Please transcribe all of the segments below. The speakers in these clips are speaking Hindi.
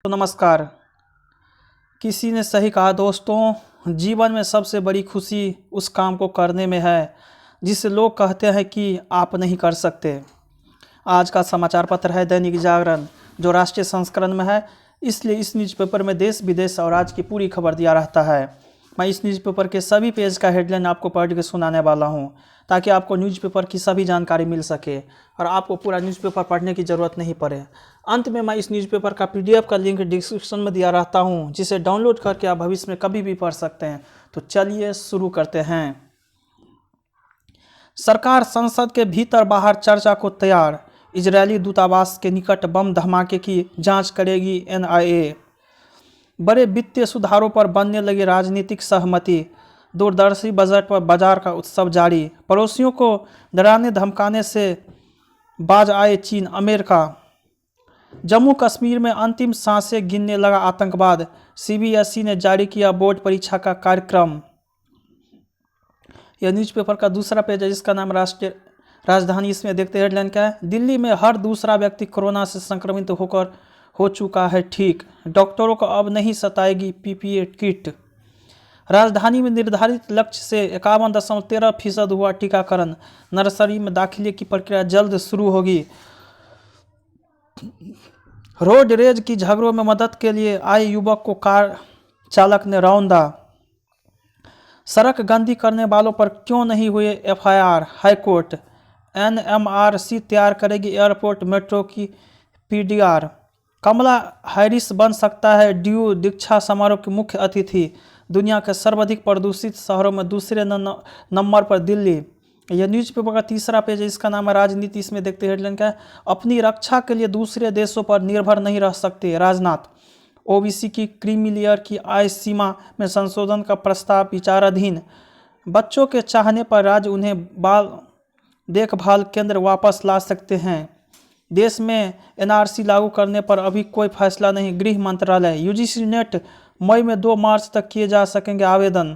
तो नमस्कार। किसी ने सही कहा दोस्तों, जीवन में सबसे बड़ी खुशी उस काम को करने में है जिसे लोग कहते हैं कि आप नहीं कर सकते। आज का समाचार पत्र है दैनिक जागरण, जो राष्ट्रीय संस्करण में है, इसलिए इस न्यूज़पेपर में देश विदेश और राज्य की पूरी खबर दिया रहता है। मैं इस न्यूज़पेपर के सभी पेज का हेडलाइन आपको पढ़ के सुनाने वाला हूं, ताकि आपको न्यूज़पेपर की सभी जानकारी मिल सके और आपको पूरा न्यूज़पेपर पढ़ने की ज़रूरत नहीं पड़े। अंत में मैं इस न्यूज़पेपर का PDF का लिंक डिस्क्रिप्शन में दिया रहता हूं, जिसे डाउनलोड करके आप भविष्य में कभी भी पढ़ सकते हैं। तो चलिए शुरू करते हैं। सरकार संसद के भीतर बाहर चर्चा को तैयार। इजरायली दूतावास के निकट बम धमाके की जांच करेगी NIA। बड़े वित्तीय सुधारों पर बनने लगी राजनीतिक सहमति। दूरदर्शी बजट पर बाजार का उत्सव जारी। पड़ोसियों को डराने धमकाने से बाज आए चीन अमेरिका। जम्मू कश्मीर में अंतिम सांसें गिनने लगा आतंकवाद। CBSE ने जारी किया बोर्ड परीक्षा का कार्यक्रम। यह न्यूज़पेपर का दूसरा पेज है, जिसका नाम राष्ट्रीय राजधानी। इसमें देखते हैं हेडलाइन क्या है। दिल्ली में हर दूसरा व्यक्ति कोरोना से संक्रमित होकर हो चुका है ठीक। डॉक्टरों को अब नहीं सताएगी PPE किट। राजधानी में निर्धारित लक्ष्य से 51.13% हुआ टीकाकरण। नर्सरी में दाखिले की प्रक्रिया जल्द शुरू होगी। रोड रेज की झगड़ों में मदद के लिए आए युवक को कार चालक ने रौंदा। सड़क गंदी करने वालों पर क्यों नहीं हुए FIR। हाईकोर्ट। NMRC तैयार करेगी एयरपोर्ट मेट्रो की PDR। कमला हैरिस बन सकता है ड्यू दीक्षा समारोह की मुख्य अतिथि। दुनिया के सर्वाधिक प्रदूषित शहरों में दूसरे नंबर पर दिल्ली। यह न्यूज़पेपर का तीसरा पेज है, इसका नाम है राजनीति। इसमें देखते हैं हेडलाइन क्या है। अपनी रक्षा के लिए दूसरे देशों पर निर्भर नहीं रह सकते, राजनाथ। OBC की क्रीमी लेयर की आय सीमा में संशोधन का प्रस्ताव विचाराधीन। बच्चों के चाहने पर राज्य उन्हें बाल देखभाल केंद्र वापस ला सकते हैं। देश में NRC लागू करने पर अभी कोई फैसला नहीं, गृह मंत्रालय। UGC नेट मई में 2 मार्च तक किए जा सकेंगे आवेदन।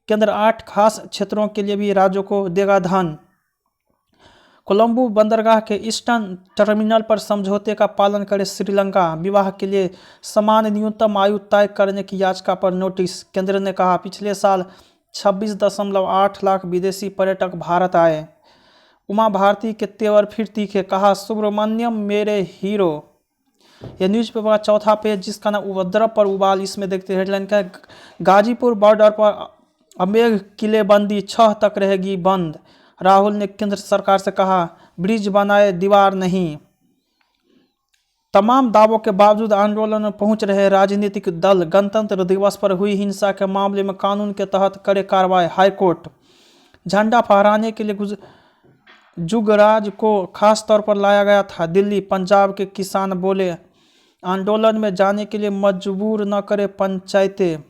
केंद्र 8 खास क्षेत्रों के लिए भी राज्यों को देगा धन। कोलंबो बंदरगाह के ईस्टर्न टर्मिनल पर समझौते का पालन करे श्रीलंका। विवाह के लिए समान न्यूनतम आयु तय करने की याचिका पर नोटिस। केंद्र ने कहा पिछले साल 26.8 लाख विदेशी पर्यटक भारत आए। उमा भारती के तेवर फिर तीखे, कहा सुब्रमण्यम मेरे हीरो। यह न्यूज़पेपर का चौथा पेज, जिसका नाम उपद्रव पर उबाल। इसमें देखते हैं हेडलाइन क्या है। गाजीपुर बॉर्डर पर अमेघ किलेबंदी 6 तक रहेगी बंद। राहुल ने केंद्र सरकार से कहा ब्रिज बनाए दीवार नहीं। तमाम दावों के बावजूद आंदोलन में पहुंच रहे राजनीतिक दल। गणतंत्र दिवस पर हुई हिंसा के मामले में कानून के तहत करे कार्रवाई, हाईकोर्ट। झंडा फहराने के लिए जुगराज को खास तौर पर लाया गया था दिल्ली। पंजाब के किसान बोले आंदोलन में जाने के लिए मजबूर न करे पंचायतें।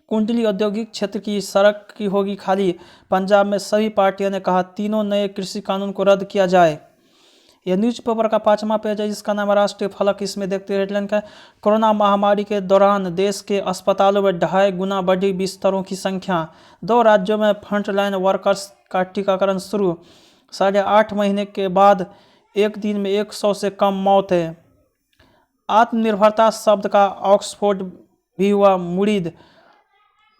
कुंडली औद्योगिक क्षेत्र की सड़क की होगी खाली। पंजाब में सभी पार्टियों ने कहा तीनों नए कृषि कानून को रद्द किया जाए। यह न्यूज़पेपर का 5वां पेज है, जिसका नाम है राष्ट्रीय फलक। इसमें देखते हैं हेडलाइन का। कोरोना महामारी के दौरान देश के अस्पतालों में 2.5 गुना बढ़ी बिस्तरों की संख्या। 2 राज्यों में फ्रंटलाइन वर्कर्स का टीकाकरण शुरू। 8.5 महीने के बाद एक दिन में 100 से कम मौत है। आत्मनिर्भरता शब्द का ऑक्सफोर्ड भी हुआ मुरीद।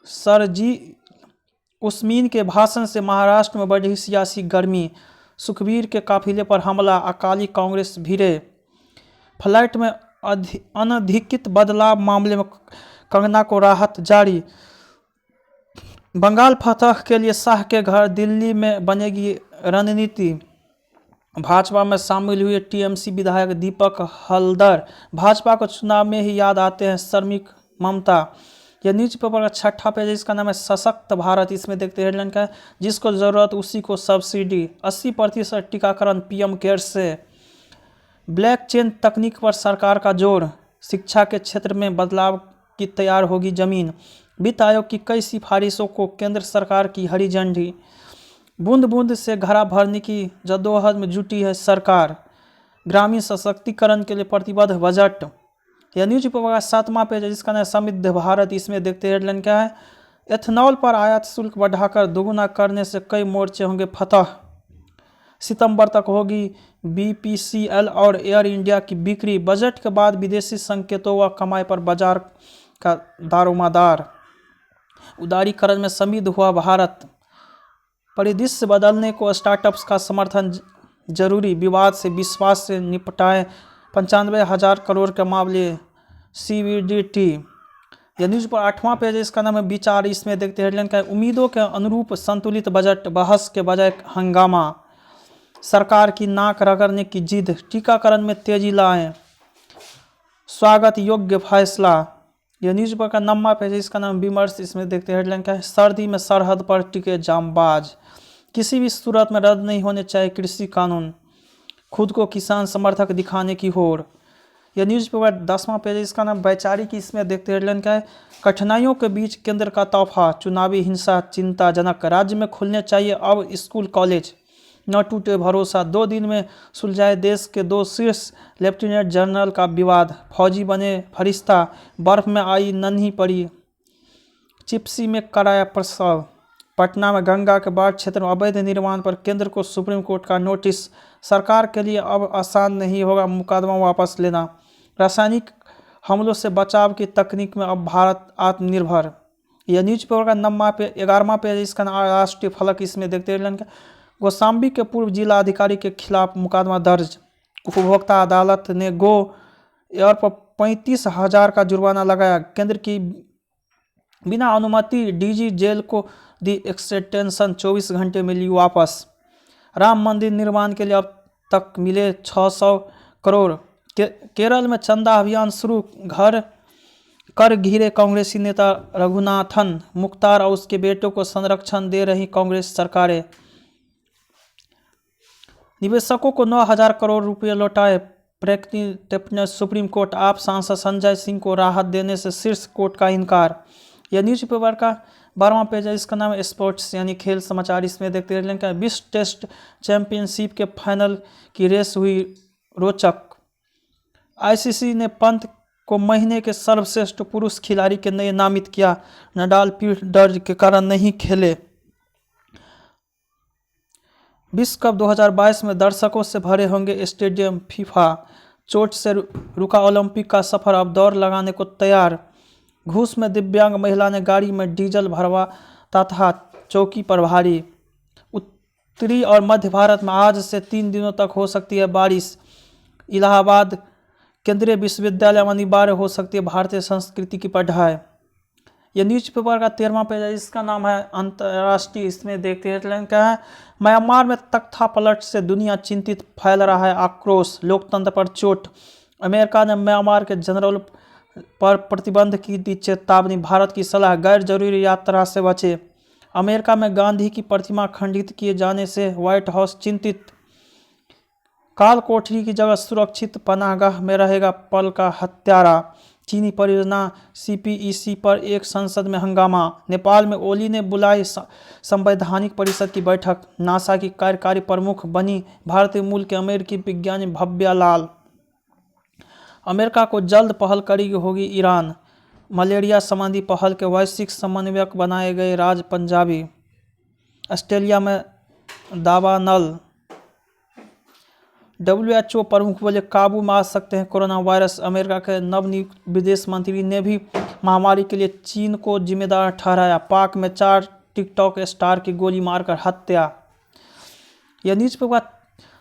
सरजी उस्मीन के भाषण से महाराष्ट्र में बढ़ी सियासी गर्मी। सुखबीर के काफिले पर हमला, अकाली कांग्रेस भिड़े। फ्लाइट में अनधिकृत बदलाव मामले में कंगना को राहत जारी। बंगाल फतह के लिए शाह के घर दिल्ली में बनेगी रणनीति। भाजपा में शामिल हुए TMC विधायक दीपक हल्दर। भाजपा को चुनाव में ही याद आते हैं श्रमिक ममता। यह न्यूज़पेपर का 6ठा पेज है, इसका नाम है सशक्त भारत। इसमें देखते हैं हेडलाइन का है। जिसको ज़रूरत उसी को सब्सिडी। 80% टीकाकरण PM केयर से। ब्लॉकचेन तकनीक पर सरकार का जोर। शिक्षा के क्षेत्र में बदलाव की तैयार होगी जमीन। वित्त आयोग की कई सिफारिशों को केंद्र सरकार की हरी झंडी। बूंद बूंद से घड़ा भरने की जद्दोजहद में जुटी है सरकार। ग्रामीण सशक्तिकरण के लिए प्रतिबद्ध बजट। यह न्यूज़पेपर का 7वां पेज है, जिसका नाम समृद्ध भारत। इसमें देखते हैं हेडलाइन क्या है। एथेनॉल पर आयात शुल्क बढ़ाकर दोगुना करने से कई मोर्चे होंगे फतह। सितंबर तक होगी BPCL और एयर इंडिया की बिक्री। बजट के बाद विदेशी संकेतों व कमाई पर बाजार का दारोमदार। उदारीकरण में समृद्ध हुआ भारत। परिदृश्य बदलने को स्टार्टअप्स का समर्थन जरूरी। विवाद से विश्वास से निपटाएं 95,000 करोड़ के मामले CBDT। यह न्यूज पर 8वां पेज है, इसका नाम है विचार। इसमें देखते हैं हेडलाइन का उम्मीदों के अनुरूप संतुलित बजट, बहस के बजाय हंगामा, सरकार की नाक रगड़ने की जिद, टीकाकरण में तेजी लाएं, स्वागत योग्य फैसला। यह न्यूज पर का 9वां पेज है, इसका नाम विमर्श। इसमें देखते हैं हेडलाइन का है सर्दी में सरहद पर टिके जामबाज, किसी भी सूरत में रद्द नहीं होने चाहिए कृषि कानून, खुद को किसान समर्थक दिखाने की होड़। यह न्यूज पेपर 10वां पेज, इसका नाम वैचारिक। इसमें देखते हैं हेडलाइन क्या है कठिनाइयों के बीच केंद्र का तोहफा, चुनावी हिंसा चिंताजनक, राज्य में खुलने चाहिए अब स्कूल कॉलेज, न टूटे भरोसा, 2 दिन में सुलझाए देश के 2 शीर्ष लेफ्टिनेंट जनरल का विवाद, फौजी बने फरिश्ता, बर्फ में आई नन्ही पड़ी, चिप्सी में कराया प्रसव। पटना में गंगा के बाढ़ क्षेत्र में अवैध निर्माण पर केंद्र को सुप्रीम कोर्ट का नोटिस, सरकार के लिए अब आसान नहीं होगा मुकदमा वापस लेना, रासायनिक हमलों से बचाव की तकनीक में अब भारत आत्मनिर्भर। यह न्यूज पेपर का 11वां पेज, इसका नाम राष्ट्रीय फलक। इसमें देखते हैं गोसाम्बी के पूर्व जिला अधिकारी के खिलाफ मुकदमा दर्ज, उपभोक्ता अदालत ने गो एयर पर 35,000 का जुर्माना लगाया, केंद्र की बिना अनुमति डीजी जेल को दी एक्सटेंशन, 24 घंटे में ली वापस। राम मंदिर निर्माण के लिए अब तक मिले 600 करोड़। केरल में चंदा अभियान शुरू, घर कर घिरे कांग्रेसी नेता रघुनाथन मुख्तार और उसके बेटों को संरक्षण दे रही कांग्रेस सरकारें। निवेशकों को 9,000 करोड़ रुपये लौटाए, प्रैक्टिस सुप्रीम कोर्ट, आप सांसद संजय सिंह को राहत देने से शीर्ष कोर्ट का इनकार। यह न्यूज पेपर का 12वां पेज है, इसका नाम है स्पोर्ट्स यानी खेल समाचार। इसमें देखते हैं श्रीलंका विश्व टेस्ट चैंपियनशिप के फाइनल की रेस हुई रोचक। ICC ने पंत को महीने के सर्वश्रेष्ठ पुरुष खिलाड़ी के नए नामित किया, नडाल पीठ दर्द के कारण नहीं खेले। विश्व कप 2022 में दर्शकों से भरे होंगे स्टेडियम, फीफा चोट से रुका ओलंपिक का सफर अब दौड़ लगाने को तैयार। घूस में दिव्यांग महिला ने गाड़ी में डीजल भरवाता था, चौकी पर भारी। उत्तरी और मध्य भारत में आज से 3 दिनों तक हो सकती है बारिश। इलाहाबाद केंद्रीय विश्वविद्यालय में अनिवार्य हो सकती है भारतीय संस्कृति की पढ़ाई। यह न्यूज पेपर का 13वां पेज है, इसका नाम है अंतर्राष्ट्रीय। इसमें देखते हैं क्या है म्यांमार में तख्ता पलट से दुनिया चिंतित, फैल रहा है आक्रोश, लोकतंत्र पर चोट। अमेरिका ने म्यांमार के जनरल पर प्रतिबंध की दी चेतावनी, भारत की सलाह गैर जरूरी यात्रा से बचे। अमेरिका में गांधी की प्रतिमा खंडित किए जाने से व्हाइट हाउस चिंतित, काल कोठरी की जगह सुरक्षित पनाहगाह में रहेगा पल का हत्यारा। चीनी परियोजना CPEC पर एक संसद में हंगामा। नेपाल में ओली ने बुलाई संवैधानिक परिषद की बैठक, नासा की कार्यकारी प्रमुख बनी भारतीय मूल के अमेरिकी विज्ञानी भव्या लाल। अमेरिका को जल्द पहल करेगी होगी ईरान। मलेरिया संबंधी पहल के वैश्विक समन्वयक बनाए गए राज पंजाबी। ऑस्ट्रेलिया में दावा नल। WHO प्रमुख बोले काबू में आ सकते हैं कोरोना वायरस। अमेरिका के नवनियुक्त विदेश मंत्री ने भी महामारी के लिए चीन को जिम्मेदार ठहराया। पाक में 4 टिकटॉक स्टार की गोली मारकर हत्या। यह न्यूज पेपर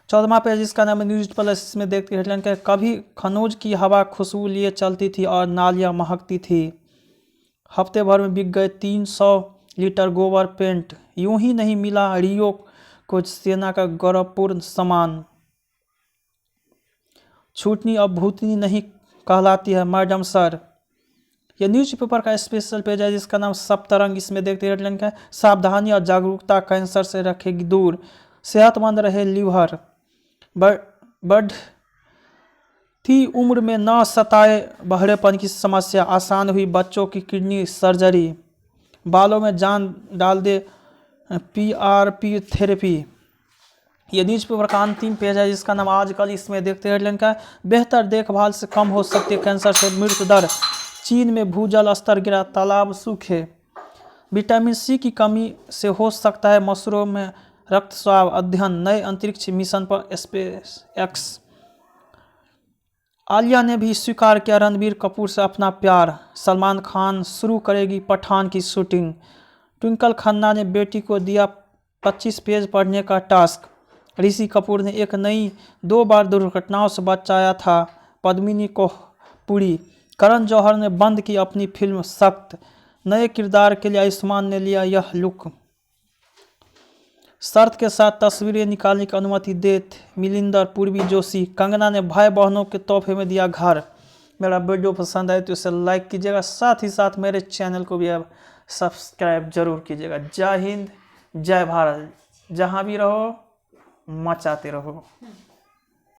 14वां पेज, इसका नाम है न्यूज प्लस। इसमें देखते हेडलाइन क्या, कभी खनौज की हवा खुशबू लिए चलती थी और नालियां महकती थी। हफ्ते भर में बिक गए 300 लीटर गोबर पेंट। यूं ही नहीं मिला रियो को सेना का गौरवपूर्ण सम्मान। छूटनी अब भूतनी नहीं कहलाती है मैडम सर। यह न्यूज पेपर का स्पेशल पेज है, जिसका नाम सप्तरंग। इसमें देखते हेडलाइन का, सावधानी और जागरूकता कैंसर से रखेगी दूर, सेहतमंद रहे लीवर, बढ़ती उम्र में न सताए बहरेपन की समस्या, आसान हुई बच्चों की किडनी सर्जरी, बालों में जान डाल दे PRP थेरेपी। यह न्यूज पेपर का अंतिम पेज है, जिसका नाम आजकल। इसमें देखते हैं हेडलाइन का, बेहतर देखभाल से कम हो सकती है कैंसर से मृत्यु दर, चीन में भूजल स्तर गिरा, तालाब सूखे। विटामिन C की कमी से हो सकता है मसूरों में रक्तस्राव अध्ययन, नए अंतरिक्ष मिशन पर स्पेस एक्स। आलिया ने भी स्वीकार किया रणबीर कपूर से अपना प्यार, सलमान खान शुरू करेगी पठान की शूटिंग। ट्विंकल खन्ना ने बेटी को दिया 25 पेज पढ़ने का टास्क। ऋषि कपूर ने एक नई 2 बार दुर्घटनाओं से बचाया था पद्मिनी को पूरी। करण जौहर ने बंद की अपनी फिल्म सख्त, नए किरदार के लिए आयुष्मान ने लिया यह लुक। शर्त के साथ तस्वीरें निकालने की अनुमति देते मिलिंदर पूर्वी जोशी। कंगना ने भाई बहनों के तोहफे में दिया घर। मेरा वीडियो पसंद आए तो इसे लाइक कीजिएगा, साथ ही साथ मेरे चैनल को भी अब सब्सक्राइब जरूर कीजिएगा। जय हिंद, जय भारत। जहाँ भी रहो मचाते रहो।